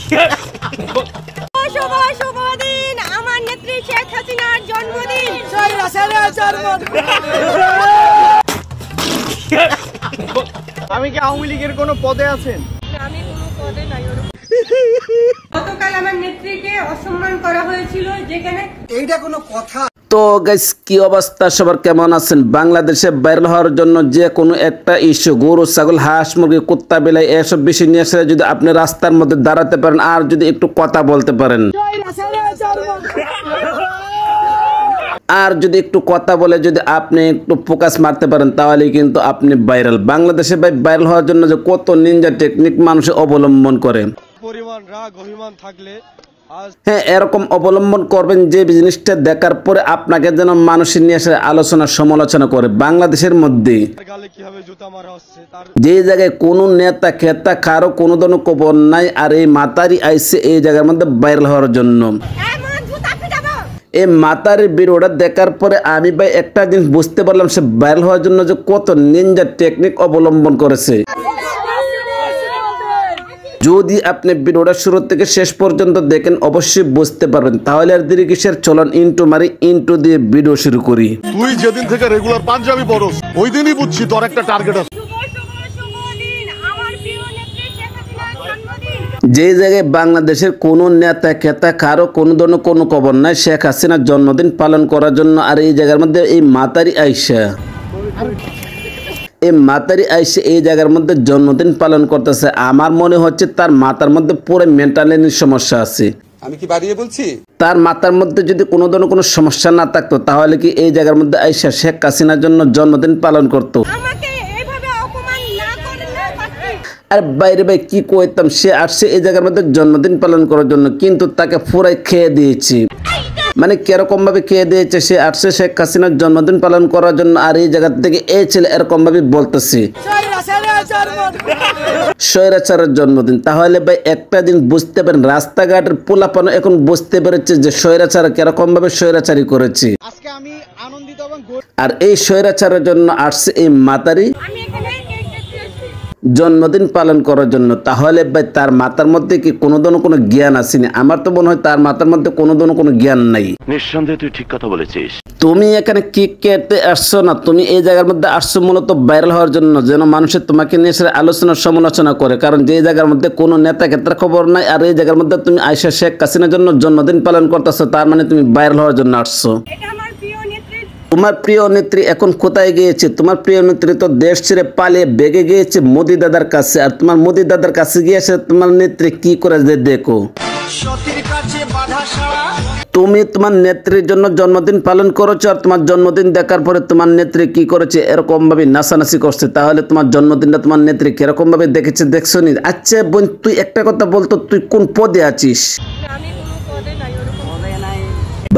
শুভ শুভ দিন, আমার নেত্রী শেখ হাসিনার জন্মদিন। আমি কি আওয়ামী লীগের কোনো পদে আছেন? আমি কোনো পদে নাই। গতকাল আমার নেত্রীকে অসম্মান করা হয়েছিল, যেখানে এইটা কোনো কথা? তো গাইস, কি অবস্থা সবার, কেমন আছেন? বাংলাদেশে ভাইরাল হওয়ার জন্য যে কোনো একটা ইস্যু, গরু ছাগল হাঁস মুরগি কুত্তা বিলাই এসব বিষয় নিয়ে এসে যদি আপনি রাস্তার মধ্যে দাঁড়াতে পারেন আর যদি একটু কথা বলতে পারেন, আর যদি একটু কথা বলে যদি আপনি একটু ফোকাস মারতে পারেন, তাহলে কিন্তু আপনি ভাইরাল। বাংলাদেশে ভাইরাল হওয়ার জন্য যে কত নিনজা টেকনিক মানুষ অবলম্বন করে, পরিমাণ রাগ অভিমান থাকলে হ্যাঁ এরকম অবলম্বন করবেন যে জিনিসটা দেখার পরে আপনাকে যেন মানুষের নিয়ে এসে আলোচনা সমালোচনা করে। বাংলাদেশের মধ্যে যে জায়গায় কোনো নেতা খেতা কারো কোনো ধরনের খবর নাই, আর এই মাতারি আইসে এই জায়গার মধ্যে ভাইরাল হওয়ার জন্য। এই মাতারির ভিডিওটা দেখার পরে আমি ভাই একটা জিনিস বুঝতে পারলাম, সে ভাইরাল হওয়ার জন্য যে কত নিনজা টেকনিক অবলম্বন করেছে। যদি আপনি ভিডিওটা শুরু থেকে শেষ পর্যন্ত দেখেন অবশ্যই বুঝতে পারবেন। তাহলে আর দেরি কিসের, চলন ইন্টু মারি, ইন্টু দিয়ে ভিডিও শুরু করি। তুই যেদিন থেকে রেগুলার পাঞ্জাবি পরস ওই দিনই বুঝছি তোর একটা টার্গেট আছে। যে জায়গায় বাংলাদেশের কোনো নেতা খেতা কারো কোনো ধরনের কোনো খবর নাই, শেখ হাসিনার জন্মদিন পালন করার জন্য, আর এই জায়গার মধ্যে এই মাতারি আইসা এই জায়গার মধ্যে জন্মদিন পালন করতেছে। আমার মনে হচ্ছে তার মাথার মধ্যে পুরো মেন্টাল সমস্যা আছে। আমি কি বাড়িয়ে বলছি? তার মাথার মধ্যে যদি কোনো ধরনের কোনো সমস্যা না থাকতো, তাহলে কি এই জায়গার মধ্যে আইসা শেখ হাসিনার জন্য জন্মদিন পালন করতো? আর বাইরে ভাই কি কইতাম, সে আসছে এই জায়গার মধ্যে জন্মদিন পালন করার জন্য, কিন্তু তাকে পুরাই খেয়ে দিয়েছি। মানে কিরকম ভাবে খেয়ে দিয়েছে, সে আসছে শেখ হাসিনার জন্মদিন পালন করার জন্য, আর এই জায়গা থেকে এই ছেলে এরকম ভাবে বলতেছে স্বৈরাচারের জন্মদিন। তাহলে ভাই একটা দিন বুঝতে পারেন, রাস্তাঘাটের পোলাপানো এখন বুঝতে পেরেছে যে স্বৈরাচার কিরকম ভাবে স্বৈরাচারী করেছে। আর এই স্বৈরাচারের জন্য আসছে এই মাতারি জন্মদিন পালন করার জন্য। তাহলে ভাই তার মাথার মধ্যে কি কোনো ধরনের কোনো জ্ঞান আসেনি? আমার তো মনে হয় তার মাথার মধ্যে কোনো ধরনের কোনো জ্ঞান নাই। নিঃসন্দেহে তুই ঠিক কথা বলেছিস। তুমি এখানে কি কেটে আসছো না, তুমি এই জায়গার মধ্যে আসছো মূলত ভাইরাল হওয়ার জন্য, যেন মানুষের তোমাকে নিয়ে এসে আলোচনা সমালোচনা করে। কারণ যে জায়গার মধ্যে কোনো নেতা ক্ষেত্রে খবর নাই, আর এই জায়গার মধ্যে তুমি আয়েশা শেখ হাসিনার জন্য জন্মদিন পালন করতেছো, তার মানে তুমি ভাইরাল হওয়ার জন্য আসছো। তোমার প্রিয় নেত্রী এখন কোথায় গিয়েছে? তোমার প্রিয় নেত্রী তো দেশ ছেড়ে পালিয়ে বেগে গিয়েছে মোদি দাদার কাছে। আর তোমার মোদি দাদার কাছে গিয়েছে তোমার নেত্রী কি করে দেখো। তুমি তোমার নেত্রীর জন্য জন্মদিন পালন করেছো, আর তোমার জন্মদিন দেখার পরে তোমার নেত্রী কি করেছে, এরকম ভাবে নাচানাচি করছে। তাহলে তোমার জন্মদিনটা তোমার নেত্রী কিরকম ভাবে দেখেছে দেখছো নি? আচ্ছা বোন, তুই একটা কথা বলতো, তুই কোন পদে আছিস?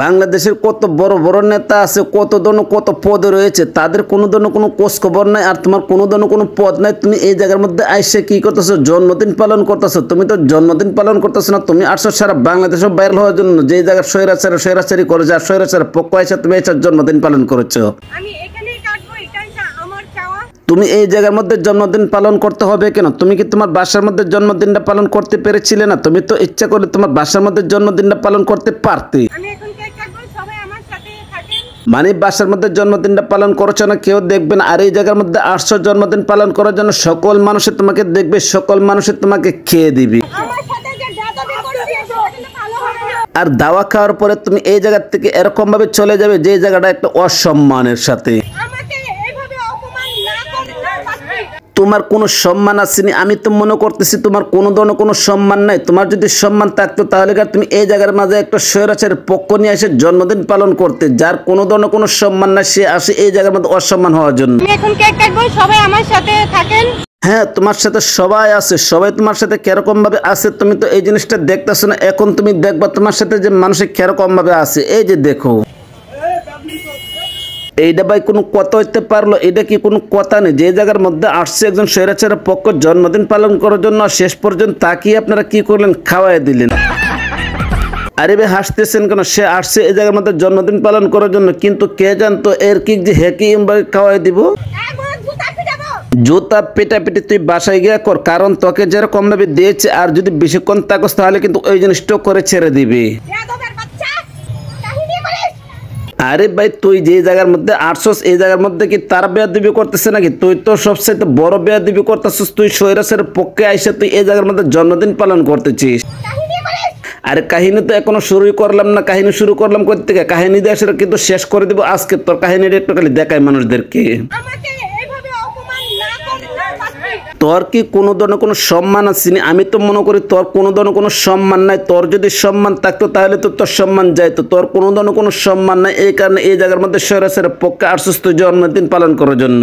বাংলাদেশের কত বড় বড় নেতা আছে, কত ধরনের কত পদে রয়েছে, তাদের কোনো ধরনের কোনো খোঁজ খবর নাই, আর তোমার কোনো ধরনের কোনো পদ নাই। তুমি এই জায়গার মধ্যে আইসে কি করতেছো? জন্মদিন পালন করতেছো। তুমি তো জন্মদিন পালন করতেছো না, তুমি আসছো সারা বাংলাদেশে ভাইরাল হওয়ার জন্য। যে জায়গায় স্বৈরাচারি করে, যার স্বৈরাচারের পক্ষ আইসা তুমি এসে জন্মদিন পালন করেছো। তুমি এই জায়গার মধ্যে জন্মদিন পালন করতে হবে কেন? তুমি কি তোমার বাসার মধ্যে জন্মদিনটা পালন করতে পেরেছিলে না? তুমি তো ইচ্ছা করে তোমার বাসার মধ্যে জন্মদিনটা পালন করতে পারতে। মানে বাসার মধ্যে জন্মদিনটা পালন করছো না, কেউ দেখবে না। আর এই জায়গার মধ্যে আসছো জন্মদিন পালন করার জন্য, সকল মানুষে তোমাকে দেখবে, সকল মানুষে তোমাকে খেয়ে দিবে। আর দাওয়া খাওয়ার পরে তুমি এই জায়গা থেকে এরকম ভাবে চলে যাবে যে জায়গাটা একটা অসম্মানের সাথে। তোমার কোনো সম্মান আসেনি। আমি তো মনে করতেছি তোমার কোনো ধরনের কোনো সম্মান নাই। তোমার যদি সম্মান থাকতো তাহলে তুমি এই জায়গার মাঝে একটা স্বৈরাচারের পক্ষ নিয়ে এসে জন্মদিন পালন করতে। যার কোনো ধরনের কোনো সম্মান না, সে আসে এই জায়গার মধ্যে অসম্মান হওয়ার জন্য। এখন কেক কাটবো, সবাই আমার সাথে থাকেন। হ্যাঁ, তোমার সাথে সবাই আছে, সবাই তোমার সাথে কিরকম ভাবে আছে তুমি তো এই জিনিসটা দেখতেছো না। এখন তুমি দেখবা তোমার সাথে যে মানুষের কিরকম ভাবে আছে। এই যে দেখো, এইটা ভাই কোনো কথা হইতে পারলো? এটা কি কোনো কথা নেই? যে জায়গার মধ্যে আসছে একজন স্বৈরাচারের পক্ষ জন্মদিন পালন করার জন্য, শেষ পর্যন্ত তাকিয়ে আপনারা কি করলেন? খাওয়াই দিলেন। আরে ভাই হাসতেছেন কেন? সে আসছে এই জায়গার মধ্যে জন্মদিন পালন করার জন্য, কিন্তু কে জানতো এর কি যে হেকি খাওয়াই দিব। জুতা পেটাপিটি তুই বাসায় গিয়ে কর, কারণ তোকে যেরকম ভাবে দিয়েছে আর যদি বেশিক্ষণ থাকস তাহলে কিন্তু ওই জিনিসটা করে ছেড়ে দিবি। আরে ভাই তুই যে জায়গার মধ্যে আসছস এই জায়গার মধ্যে কি তার বেয়াদবি করতেছে নাকি? তুই তো সবচেয়ে বড় বেয়াদবি করতেছিস। তুই সৈরাসের পক্ষে আইসা তুই এই জায়গার মধ্যে জন্মদিন পালন করতেছিস। আরে কাহিনী তো এখনো শুরুই করলাম না, কাহিনী শুরু করলাম কই থেকে? কাহিনী দিয়ে আসলে কিন্তু শেষ করে দিব আজকে। তোর কাহিনীটা একটু খালি দেখাই মানুষদেরকে। তোর কি কোনো ধরনের কোনো সম্মান আছে? আমি তো মনে করি তোর কোনো ধরনের কোনো সম্মান নাই। তোর যদি সম্মান থাকতো তাহলে তো তোর সম্মান যাইতো। তোর কোনো ধরনের কোনো সম্মান নাই, এই কারণে এই জায়গার মধ্যে সরাসরি পক্ষে আসছিস তুই জন্মদিন পালন করার জন্য।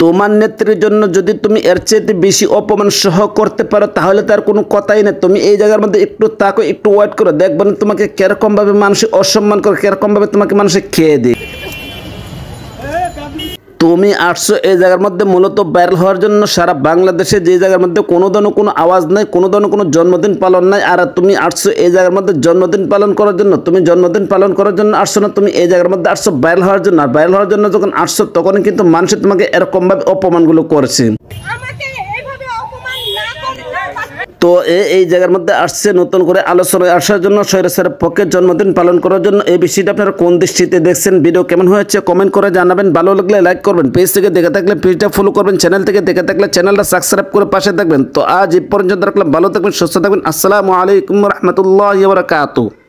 তোমার নেত্রীর জন্য যদি তুমি এর চেয়ে বেশি অপমান সহ করতে পারো তাহলে তার কোনো কথাই নেই। তুমি এই জায়গার মধ্যে একটু তাকো, একটু ওয়েট করো, দেখবেন তোমাকে কিরকম ভাবে মানুষ অসম্মান করে, কিরকম ভাবে তোমাকে মানুষে খেয়ে দেয়। তুমি আসছো এই জায়গার মধ্যে মূলত ভাইরাল হওয়ার জন্য। সারা বাংলাদেশে যে জায়গার মধ্যে কোনো ধরনের কোনো আওয়াজ নাই, কোনো ধরনের কোনো জন্মদিন পালন নাই, আর তুমি আসছো এই জায়গার মধ্যে জন্মদিন পালন করার জন্য। তুমি জন্মদিন পালন করার জন্য আসছো না, তুমি এই জায়গার মধ্যে আসছো ভাইরাল হওয়ার জন্য। আর ভাইরাল হওয়ার জন্য যখন আসছো তখন কিন্তু মানুষ তোমাকে এরকম ভাবে অপমানগুলো করছে। তো এই জায়গার মধ্যে আসছে নতুন করে আলোচনায় আসার জন্য, সৈরাসের পক্ষে জন্মদিন পালন করার জন্য। এই বিষয়টা আপনারা কোন দৃষ্টিতে দেখছেন? ভিডিও কেমন হয়েছে কমেন্ট করে জানাবেন। ভালো লাগলে লাইক করবেন, পেজ থেকে দেখে থাকলে পেজটা ফলো করবেন, চ্যানেল থেকে দেখে থাকলে চ্যানেলটা সাবস্ক্রাইব করে পাশে থাকবেন। তো আজ এই পর্যন্ত রাখলাম, ভালো থাকবেন, সুস্থ থাকবেন। আসসালামু আলাইকুম রহমতুল্লাহি ওয়া বারাকাতুহু।